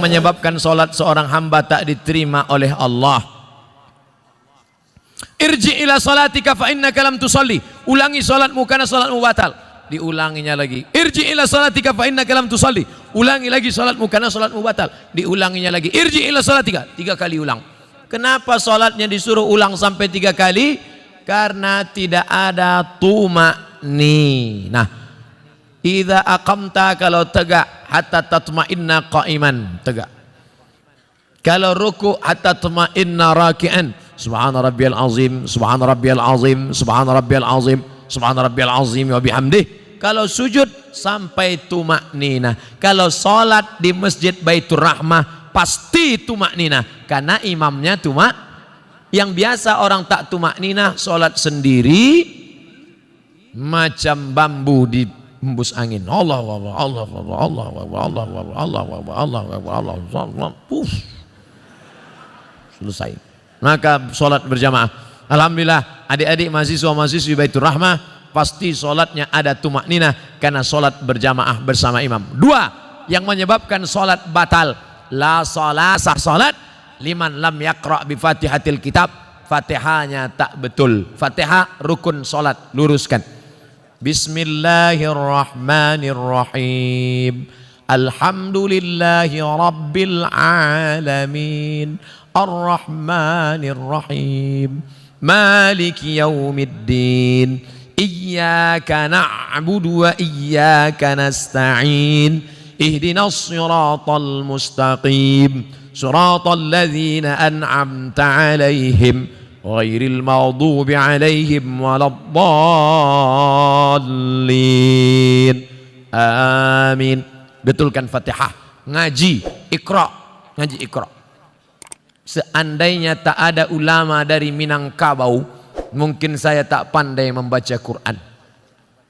menyebabkan solat seorang hamba tak diterima oleh Allah. Irji ila salatika fa innaka lam tusalli. Ulangi salatmu karena salatmu batal. Diulanginya lagi. Irji ila salatika fa innaka lam tusalli. Ulangi lagi salatmu karena salatmu batal. Diulanginya lagi. Irji ila salatika. 3 kali ulang. Kenapa salatnya disuruh ulang sampai 3 kali? Karena tidak ada tuma'ninah. Idza aqamta, kalau tegak, hatta tatma'inna qa'iman, tegak. Kalau ruku, hatta tatma'inna raki'an. Subhana rabbiyal azim, subhana rabbiyal azim, subhana rabbiyal azim, subhana rabbiyal azim wa bihamdih. Kalau sujud sampai tuma'ninah. Kalau salat di Masjid Baitur Rahmah pasti tuma'ninah, karena imamnya yang biasa orang tak tuma'ninah salat sendiri macam bambu di hembus angin. Allah Allah Allah Allah Allah Allah Allah Allah Allah. Selesai. Maka sholat berjamaah. Alhamdulillah adik-adik mahasiswa-mahasiswi Baitur Rahmah pasti sholatnya ada tumakninah karena sholat berjamaah bersama imam. 2 yang menyebabkan sholat batal. La sholat, sah sholat liman lam yaqra' bi fatihatil kitab. Fatihahnya tak betul. Fatihah rukun sholat, luruskan. Bismillahirrahmanirrahim. Alhamdulillahi rabbil alamin. Ar-Rahmanir-Rahim. Maliki yaumiddin. Iyyaka na'budu wa iyyaka nasta'in. Ihdinas siratal mustaqim. Siratal ladzina an'amta 'alaihim ghairil maghdubi 'alaihim waladdallin. Amin. Betulkan Fatihah. Ngaji Iqra. Ngaji Iqra. Seandainya tak ada ulama dari Minangkabau, mungkin saya tak pandai membaca Quran.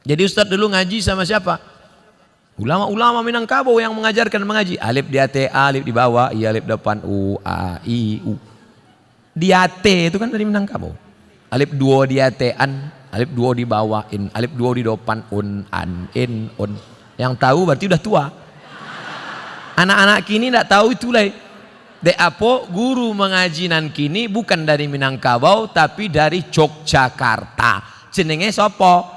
Jadi Ustadz dulu ngaji sama siapa? Ulama-ulama Minangkabau yang mengajarkan mengaji. Alif di atas, alif di bawah, i alif depan, u, a, i, u. Di atas itu kan dari Minangkabau. Alif 2 di atas, an, alif 2 di bawah, in, alif 2 di depan, un, an, in, un. Yang tahu berarti udah tua. Anak-anak kini tidak tahu itu lah. Apa guru mengaji nan kini bukan dari Minangkabau tapi dari Yogyakarta. Jenenge sopo?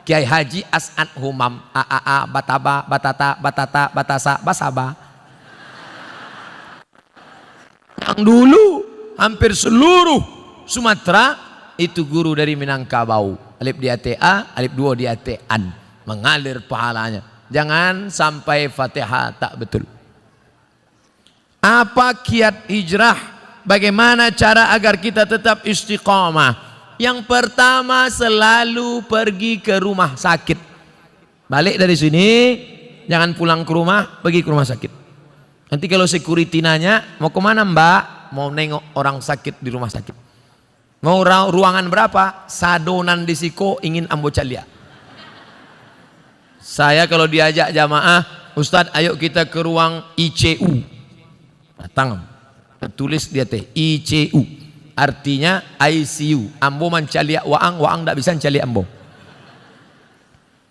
Kiai Haji As'ad Humam. A bataba batata batata batasa basaba. Yang dulu hampir seluruh Sumatera itu guru dari Minangkabau. Alif di atas a, alif 2 di atas an. Mengalir pahalanya. Jangan sampai Fatihah tak betul. Apa kiat hijrah? Bagaimana cara agar kita tetap istiqamah? Yang pertama, selalu pergi ke rumah sakit. Balik dari sini, jangan pulang ke rumah, pergi ke rumah sakit. Nanti kalau security nanya, mau kemana mbak? Mau nengok orang sakit di rumah sakit. Mau ruangan berapa? Sadonan di siko, ingin ambo calia. Saya kalau diajak jamaah, Ustadz ayo kita ke ruang ICU. Datang, tulis dia teh ICU, artinya ICU. Ambo mencaliak waang tak bisa mencaliak ambo.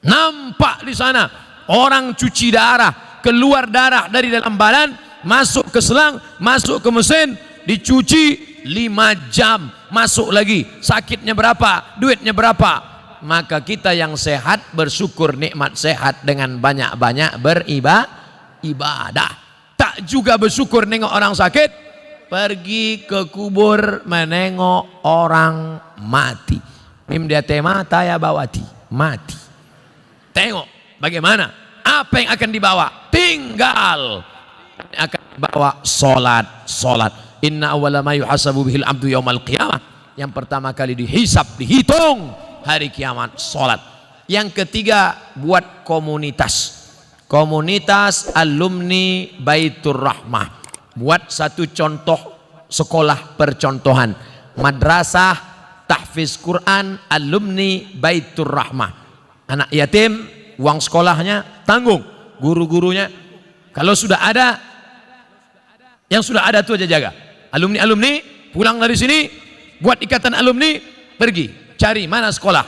Nampak di sana orang cuci darah, keluar darah dari dalam badan, masuk ke selang, masuk ke mesin, dicuci 5 jam, masuk lagi. Sakitnya berapa? Duitnya berapa? Maka kita yang sehat bersyukur nikmat sehat dengan banyak-banyak beribadah. Tak juga bersyukur nengok orang sakit, pergi ke kubur menengok orang mati. Mim dia tema taya bawati, mati. Tengok bagaimana, apa yang akan dibawa? Tinggal akan dibawa solat. Inna awwala ma yuhasabu bihil abdu yaumal qiyamah. Yang pertama kali dihisab, dihitung hari kiamat, solat. Yang ketiga, buat komunitas. Komunitas alumni Baitur Rahmah. Buat satu contoh sekolah percontohan. Madrasah tahfiz Quran alumni Baitur Rahmah. Anak yatim, uang sekolahnya tanggung. Guru-gurunya, kalau sudah ada, yang sudah ada itu aja jaga. Alumni-alumni pulang dari sini, buat ikatan alumni, pergi cari mana sekolah.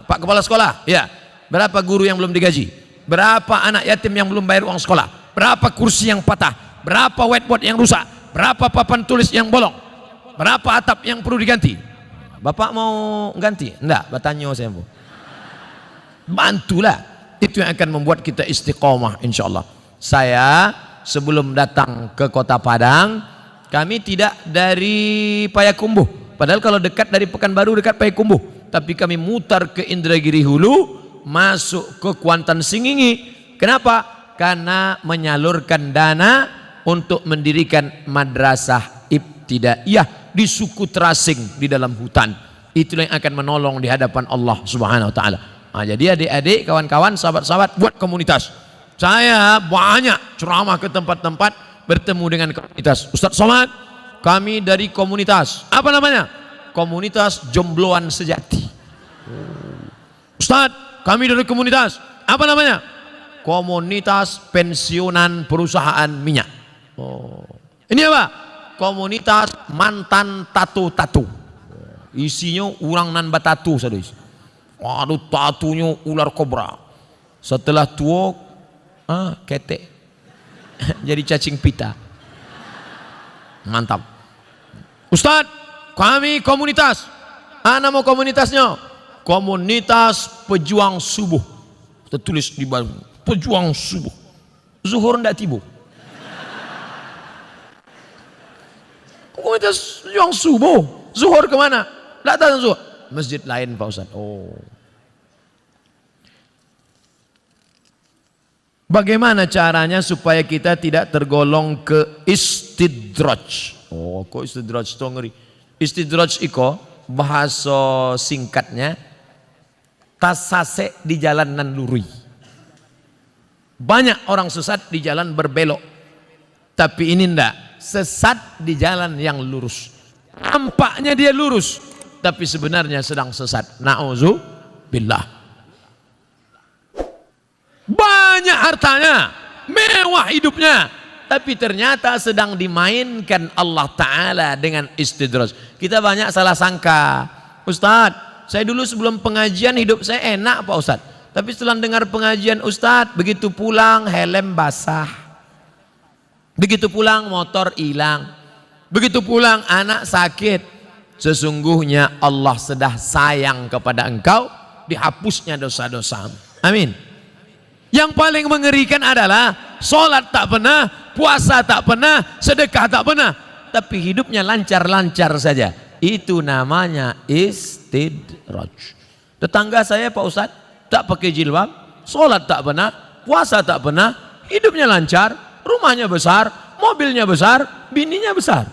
Pak Kepala Sekolah, ya, berapa guru yang belum digaji? Berapa anak yatim yang belum bayar uang sekolah? Berapa kursi yang patah? berapa whiteboard yang rusak, berapa papan tulis yang bolong, berapa atap yang perlu diganti. Bapak mau ganti? Enggak, bertanya saya Bu. Bantulah, itu yang akan membuat kita istiqomah insyaallah. Saya sebelum datang ke Kota Padang, kami tidak dari Payakumbuh, padahal kalau dekat dari Pekanbaru dekat Payakumbuh, tapi kami mutar ke Indragiri Hulu, masuk ke Kuantan Singingi. Kenapa? Karena menyalurkan dana untuk mendirikan madrasah ibtidaiyah di suku terasing di dalam hutan. Itulah yang akan menolong di hadapan Allah Subhanahu wa taala. Nah, jadi adik-adik, kawan-kawan, sahabat-sahabat, buat komunitas. Saya banyak ceramah ke tempat-tempat, bertemu dengan komunitas. Ustaz Somad, kami dari komunitas, apa namanya? Komunitas Jombloan Sejati. Ustaz, kami dari komunitas, apa namanya? Komunitas Pensiunan Perusahaan Minyak. Ini apa? Komunitas Mantan Tatu-Tatu. Isinya orang nan batatu sadis. Waduh, tatunya ular kobra. Setelah tua, ketek. Jadi cacing pita. Mantap. Ustadz, kami komunitas. Nama komunitasnya Komunitas Pejuang Subuh. Tertulis di bawah, Pejuang Subuh. Zuhur ndak tiba. Komunitas Pejuang Subuh. Zuhur kemana? Ndak tahu zuhur. Masjid lain Pak Ustadz. Oh. Bagaimana caranya supaya kita tidak tergolong ke istidraj? Oh, kok istidraj itu ngeri. Istidraj iko bahasa singkatnya tasase di jalan nan lurui. Banyak orang sesat di jalan berbelok. Tapi ini ndak, sesat di jalan yang lurus. Nampaknya dia lurus, tapi sebenarnya sedang sesat. Na'udzubillah. Banyak hartanya, mewah hidupnya, tapi ternyata sedang dimainkan Allah Ta'ala dengan istidraj. Kita banyak salah sangka. Ustadz, saya dulu sebelum pengajian hidup saya enak Pak Ustadz, tapi setelah dengar pengajian Ustadz, begitu pulang helm basah, begitu pulang motor hilang, begitu pulang anak sakit. Sesungguhnya Allah sudah sayang kepada engkau, dihapusnya dosa-dosa. Amin. Yang paling mengerikan adalah sholat tak pernah, puasa tak pernah, sedekah tak pernah, tapi hidupnya lancar-lancar saja. Itu namanya istidraj. Tetangga saya Pak Ustadz tak pakai jilbab, sholat tak pernah, puasa tak pernah, hidupnya lancar, rumahnya besar, mobilnya besar, bininya besar.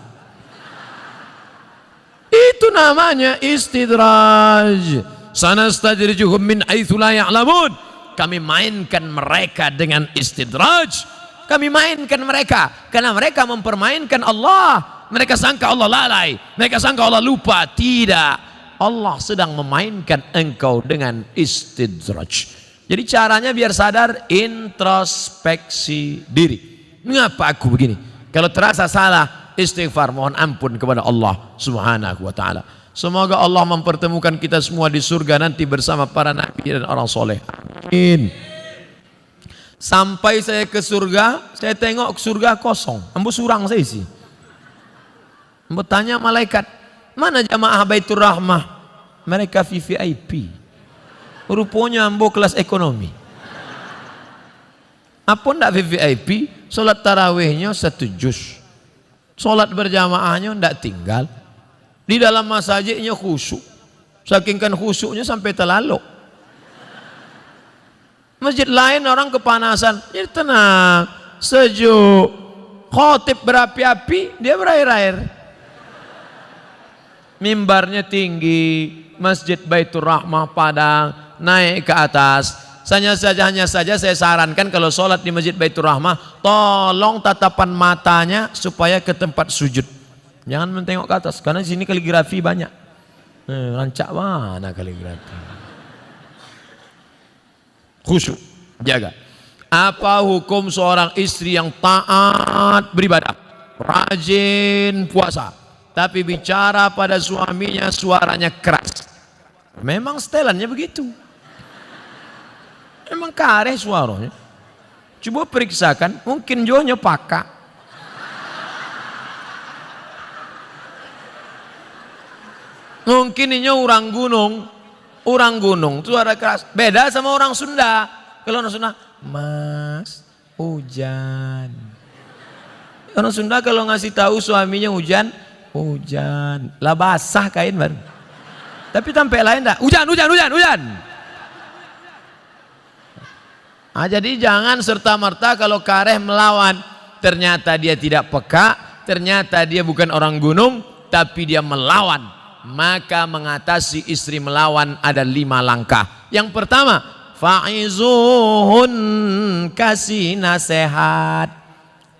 Itu namanya istidraj. Sanastajrijuhum min haitsu la ya'lamun. Kami mainkan mereka dengan istidraj. Kami mainkan mereka karena mereka mempermainkan Allah. Mereka sangka Allah lalai, mereka sangka Allah lupa. Tidak, Allah sedang memainkan engkau dengan istidraj. Jadi caranya biar sadar, introspeksi diri. Mengapa aku begini? Kalau terasa salah, istighfar, mohon ampun kepada Allah Subhanahu wa ta'ala. Semoga Allah mempertemukan kita semua di surga nanti bersama para nabi dan orang soleh. Amin. Sampai saya ke surga, saya tengok surga kosong. Ambo surang saya isi. Ambo tanya malaikat, mana jamaah Baitur Rahmah? Mereka VVIP. Rupanya ambo kelas ekonomi. Apa ndak VVIP? Solat tarawihnya 1 juz. Solat berjamaahnya ndak tinggal. Di dalam masjidnya khusyuk. Saking kan khusyuknya sampai terlaluk. Masjid lain orang kepanasan, jadi tenang, sejuk. Khotib berapi-api, dia berair-air. Mimbarnya tinggi, Masjid Baitur Rahmah Padang, naik ke atas. Hanya saja saya sarankan kalau sholat di Masjid Baitur Rahmah, tolong tatapan matanya supaya ke tempat sujud. Jangan mentengok ke atas, karena di sini kaligrafi banyak. Rancak mana kaligrafi? Khusyuk, jaga. Apa hukum seorang istri yang taat beribadah, rajin puasa, tapi bicara pada suaminya suaranya keras? Memang setelannya begitu. Memang kareh suaranya. Coba periksakan, mungkin jonya pakak. Mungkin ini orang gunung suara keras. Beda sama orang Sunda. Kalau orang Sunda, Mas, hujan. Orang Sunda kalau ngasih tahu suaminya hujan, lah basah kain baru. Tapi sampai lain dah, hujan. Jadi jangan serta-merta kalau kareh melawan, ternyata dia tidak peka, ternyata dia bukan orang gunung, tapi dia melawan. Maka mengatasi istri melawan ada 5 langkah. Yang pertama, fa'izuhun, kasih nasihat.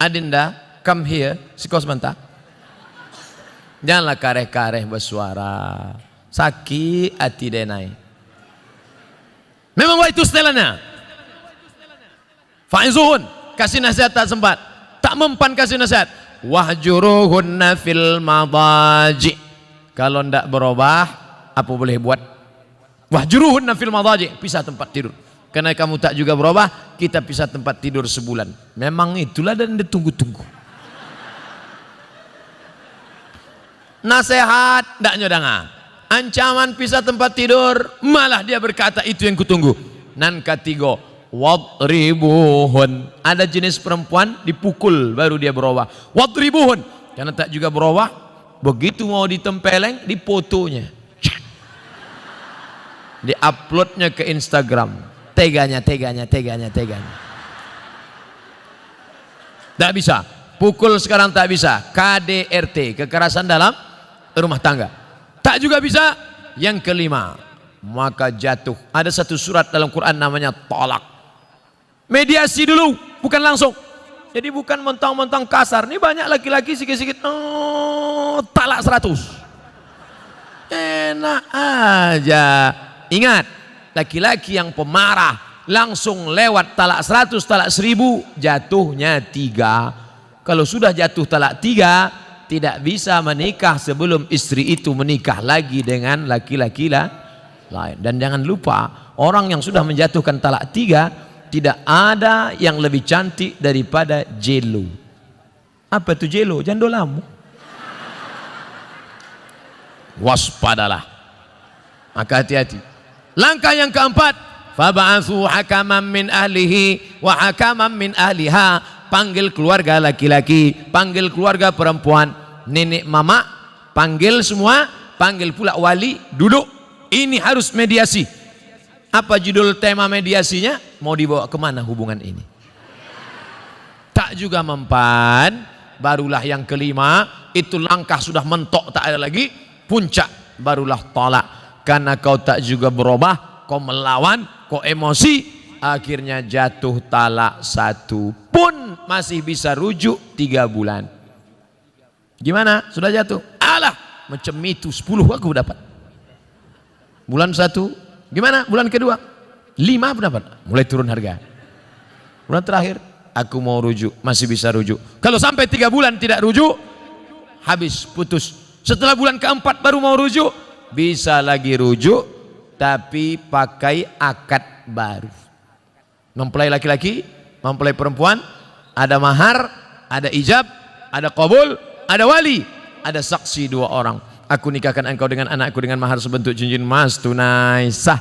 Adinda, come here, sikos mentah. Janganlah kareh-kareh bersuara. Sakit hati denai. Memang itu setelannya. Fa'izuhun, kasih nasihat tak sempat, tak mempan kasih nasihat. Wahjuruhunna fil madaji. Kalau ndak berubah, apa boleh buat? Wahjuruhunna fil madaji, pisah tempat tidur. Karena kamu tak juga berubah, kita pisah tempat tidur sebulan. Memang itulah dan ditunggu-tunggu. Nasihat ndak nyodanga. Ancaman pisah tempat tidur, malah dia berkata itu yang kutunggu. Nan ketiga, wadribuhun. Ada jenis perempuan dipukul baru dia berubah. Wadribuhun. Karena tak juga berubah, begitu mau ditempeleng, dipotonya, diuploadnya ke Instagram. Teganya. Tak bisa. Pukul sekarang tak bisa. KDRT, kekerasan dalam rumah tangga. Tak juga bisa. Yang kelima, maka jatuh. Ada satu surat dalam Quran namanya tolak. Mediasi dulu, bukan langsung. Jadi bukan mentang-mentang kasar. Ini banyak laki-laki sikit-sikit, talak 100. Enak aja. Ingat, laki-laki yang pemarah langsung lewat talak 100, talak 1000, jatuhnya 3. Kalau sudah jatuh talak 3, tidak bisa menikah sebelum istri itu menikah lagi dengan laki-laki lain. Dan jangan lupa, orang yang sudah menjatuhkan talak 3, tidak ada yang lebih cantik daripada Jelo. Apa itu Jelo? Jandolamu. Waspadalah. Maka hati-hati. Langkah yang keempat, fab'atsu hakaman min ahlihi wa hakaman min ahliha. Panggil keluarga laki-laki, panggil keluarga perempuan, nenek mama, panggil semua, panggil pula wali, duduk. Ini harus mediasi. Apa judul tema mediasinya? Mau dibawa kemana hubungan ini? Tak juga mempan, barulah yang kelima. Itu langkah sudah mentok, tak ada lagi. Puncak, barulah tolak. Karena kau tak juga berubah, kau melawan, kau emosi, akhirnya jatuh talak 1 pun masih bisa rujuk 3 bulan. Gimana? Sudah jatuh? Alah, macam itu 10 aku dapat. Bulan 1, gimana? Bulan kedua 5 pun dapat. Mulai turun harga. Bulan terakhir aku mau rujuk, masih bisa rujuk. Kalau sampai 3 bulan tidak rujuk, habis, putus. Setelah bulan keempat baru mau rujuk, bisa lagi rujuk, tapi pakai akad baru. Mempelai laki-laki, mempelai perempuan, ada mahar, ada ijab, ada qabul, ada wali, ada saksi 2 orang. Aku nikahkan engkau dengan anakku dengan mahar sebentuk cincin emas tunai sah.